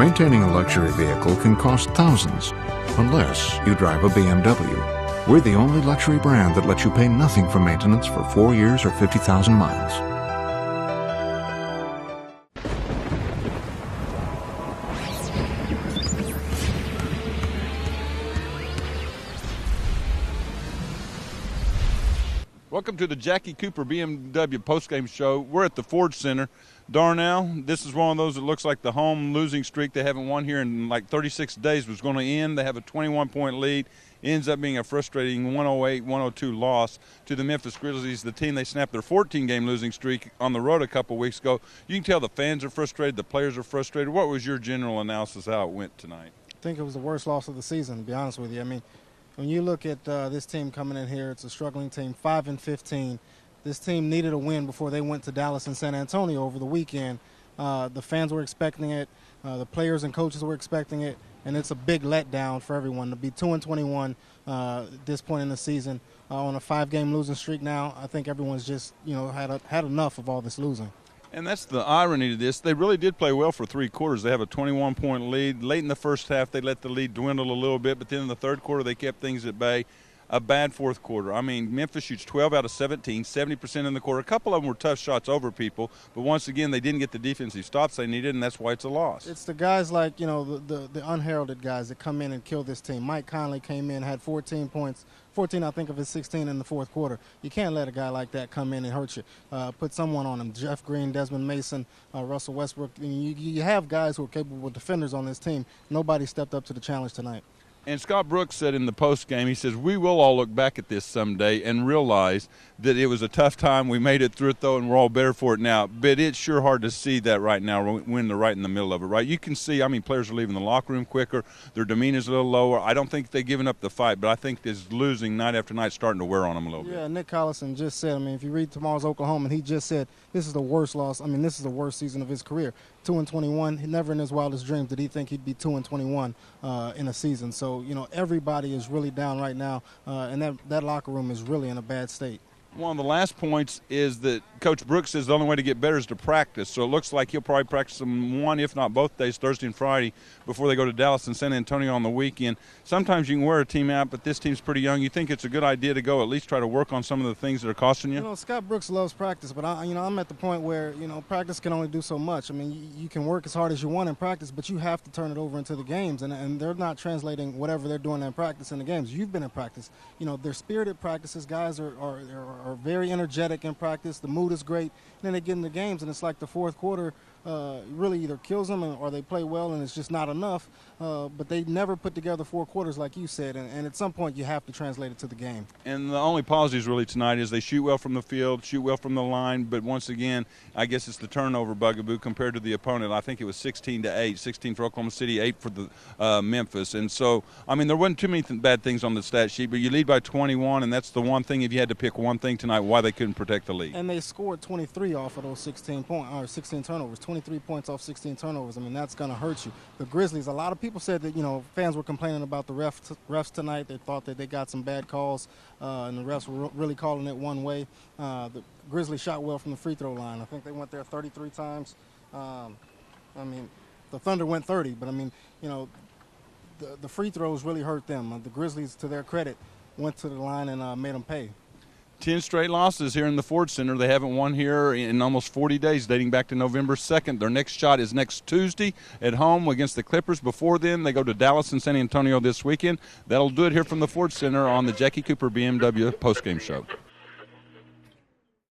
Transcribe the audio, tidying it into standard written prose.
Maintaining a luxury vehicle can cost thousands, unless you drive a BMW. We're the only luxury brand that lets you pay nothing for maintenance for 4 years or 50,000 miles. Welcome to the Jackie Cooper BMW postgame show. We're at the Ford Center. Darnell, this is one of those that looks like the home losing streak they haven't won here in like 36 days was going to end. They have a 21-point lead. Ends up being a frustrating 108-102 loss to the Memphis Grizzlies, the team they snapped their 14-game losing streak on the road a couple weeks ago. You can tell the fans are frustrated, the players are frustrated. What was your general analysis of how it went tonight? I think it was the worst loss of the season, to be honest with you. I mean, when you look at this team coming in here, it's a struggling team, 5-15. This team needed a win before they went to Dallas and San Antonio over the weekend. The fans were expecting it. The players and coaches were expecting it. And it's a big letdown for everyone to be 2-21 at this point in the season on a 5-game losing streak now. I think everyone's just, had enough of all this losing. And that's the irony to this. They really did play well for 3 quarters. They have a 21-point lead. Late in the first half, they let the lead dwindle a little bit, but then in the third quarter, they kept things at bay. A bad fourth quarter. I mean, Memphis shoots 12 out of 17, 70% in the quarter. A couple of them were tough shots over people, but once again, they didn't get the defensive stops they needed, and that's why it's a loss. It's the guys like, the unheralded guys that come in and kill this team. Mike Conley came in, had 14 points, 14, I think, of his 16 in the fourth quarter. You can't let a guy like that come in and hurt you. Put someone on him. Jeff Green, Desmond Mason, Russell Westbrook. You have guys who are capable defenders on this team. Nobody stepped up to the challenge tonight. And Scott Brooks said in the postgame, he says, we will all look back at this someday and realize that it was a tough time. We made it through it, though, and we're all better for it now. But it's sure hard to see that right now when they're right in the middle of it, right? You can see, players are leaving the locker room quicker. Their demeanor's a little lower. I don't think they've given up the fight, but I think this losing night after night starting to wear on them a little bit. Yeah, Nick Collison just said, if you read tomorrow's Oklahoman, he just said this is the worst loss. This is the worst season of his career. 2-21. Never in his wildest dreams did he think he'd be 2-21 in a season. So, everybody is really down right now, and that locker room is really in a bad state. One of the last points is that Coach Brooks says the only way to get better is to practice. So it looks like he'll probably practice them one, if not both days, Thursday and Friday, before they go to Dallas and San Antonio on the weekend. Sometimes you can wear a team out, but this team's pretty young. You think it's a good idea to go at least try to work on some of the things that are costing you? Scott Brooks loves practice, but I'm at the point where, practice can only do so much. You can work as hard as you want in practice, but you have to turn it over into the games, and they're not translating whatever they're doing in practice in the games. You've been in practice. They're spirited practices. Guys are very energetic in practice. The mood is great. And then they get in the games, and it's like the fourth quarter really either kills them or they play well and it's just not enough. But they never put together 4 quarters like you said, and at some point you have to translate it to the game. And the only positives really tonight is they shoot well from the field, shoot well from the line, but once again, I guess it's the turnover bugaboo compared to the opponent. I think it was 16-8, 16 for Oklahoma City, 8 for the Memphis. And so, there wasn't too many bad things on the stat sheet, but you lead by 21, and that's the one thing, if you had to pick one thing tonight, why they couldn't protect the lead. And they scored 23 off of those 16 turnovers, 23 points off 16 turnovers. That's going to hurt you. The Grizzlies, a lot of people said that, fans were complaining about the refs tonight. They thought that they got some bad calls, and the refs were really calling it one way. The Grizzlies shot well from the free throw line. I think they went there 33 times. The Thunder went 30, but, the free throws really hurt them. The Grizzlies, to their credit, went to the line and made them pay. 10 straight losses here in the Ford Center. They haven't won here in almost 40 days, dating back to November 2nd. Their next shot is next Tuesday at home against the Clippers. Before then, they go to Dallas and San Antonio this weekend. That'll do it here from the Ford Center on the Jackie Cooper BMW postgame show.